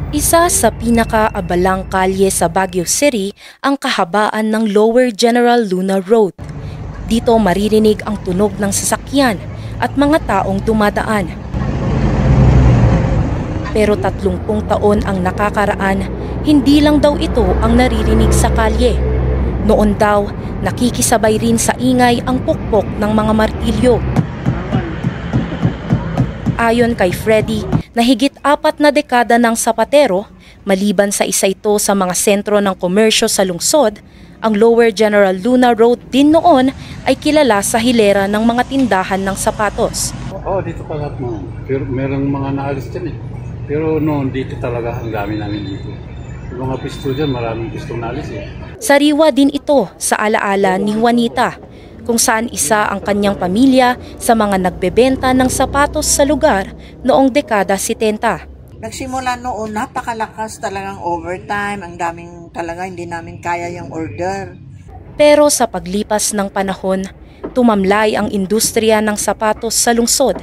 Isa sa pinakaabalang kalye sa Baguio City ang kahabaan ng Lower General Luna Road. Dito maririnig ang tunog ng sasakyan at mga taong dumadaan. Pero 30 taon ang nakakaraan, hindi lang daw ito ang naririnig sa kalye. Noon daw, nakikisabay rin sa ingay ang pukpok ng mga martilyo. Ayon kay Freddy, na higit 4 na dekada ng sapatero, maliban sa isa ito sa mga sentro ng komersyo sa lungsod, ang Lower General Luna Road din noon ay kilala sa hilera ng mga tindahan ng sapatos. Oo, dito pa lahat mo. Pero merong mga naalis dyan eh. Pero noon dito talaga ang dami namin dito. Yung mga pisto dyan, maraming pistong naalis eh. Sariwa din ito sa alaala ni Juanita, kung saan isa ang kanyang pamilya sa mga nagbebenta ng sapatos sa lugar noong dekada 70. Nagsimula noon, napakalakas talagang overtime. Ang daming talaga, hindi namin kaya yung order. Pero sa paglipas ng panahon, tumamlay ang industriya ng sapatos sa lungsod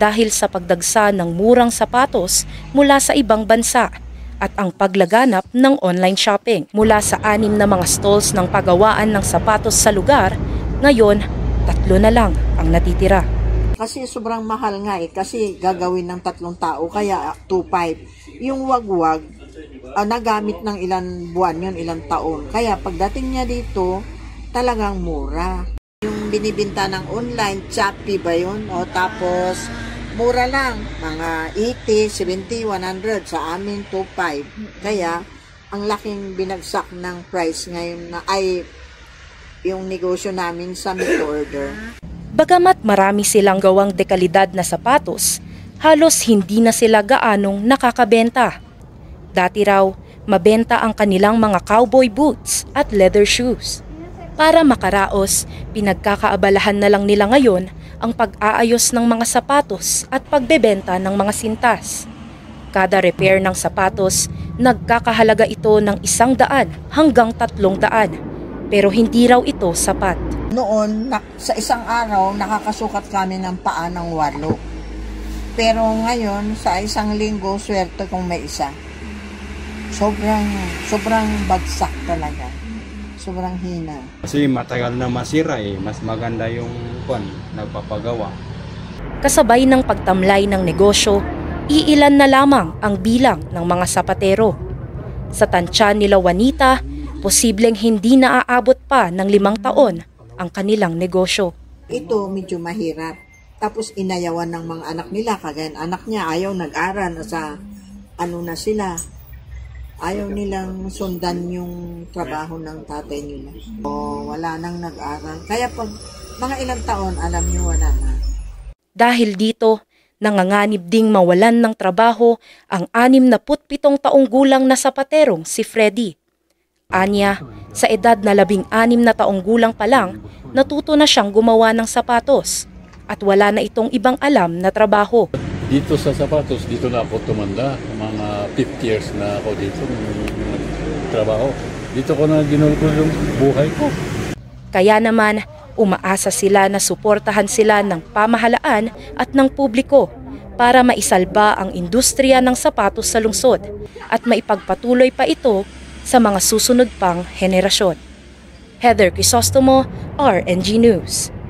dahil sa pagdagsa ng murang sapatos mula sa ibang bansa at ang paglaganap ng online shopping. Mula sa 6 na mga stalls ng pagawaan ng sapatos sa lugar, ngayon 3 na lang ang natitira. Kasi sobrang mahal nga eh, kasi gagawin ng 3 tao, kaya 2.5. Yung wagwag, nagamit ng ilan buwan yun, ilang taon. Kaya pagdating niya dito, talagang mura. Yung binibinta ng online, Shopee ba yun? O tapos, mura lang, mga 80, 70, 100, sa amin 2.5. Kaya, ang laking binagsak ng price ngayon na ay yung negosyo namin sa mid-order. Bagamat marami silang gawang dekalidad na sapatos, halos hindi na sila gaanong nakakabenta. Dati raw, mabenta ang kanilang mga cowboy boots at leather shoes. Para makaraos, pinagkakaabalahan na lang nila ngayon ang pag-aayos ng mga sapatos at pagbebenta ng mga sintas. Kada repair ng sapatos, nagkakahalaga ito ng 100 hanggang 300. Pero hindi raw ito sapat. Noon, sa isang araw, nakakasukat kami ng paa ng 8. Pero ngayon, sa isang linggo, swerte kung may isa. Sobrang bagsak talaga. Sobrang hina. Kasi matagal na masira eh. Mas maganda yung nagpapagawa. Kasabay ng pagtamlay ng negosyo, iilan na lamang ang bilang ng mga sapatero. Sa tansya nila Juanita, posibleng hindi na aabot pa ng 5 taon ang kanilang negosyo. Ito medyo mahirap. Tapos inayawan ng mga anak nila, kagaya anak niya ayaw nag-aral sa na sila. Ayaw nilang sundan yung trabaho ng tatay nila. O wala nang nag-aral. Kaya pag mga ilang taon, alam niyo wala na. Dahil dito, nanganganib ding mawalan ng trabaho ang 67 taong gulang na sapaterong si Freddy. Anya, sa edad na 16 na taong gulang pa lang, natuto na siyang gumawa ng sapatos at wala na itong ibang alam na trabaho. Dito sa sapatos, dito na ako tumanda. Mga 50 years na ako dito nagtrabaho. Dito ko na ginulgul yung buhay ko. Kaya naman, umaasa sila na suportahan sila ng pamahalaan at ng publiko para maisalba ang industriya ng sapatos sa lungsod at maipagpatuloy pa ito sa mga susunod pang henerasyon. Heather Crisostomo, RNG News.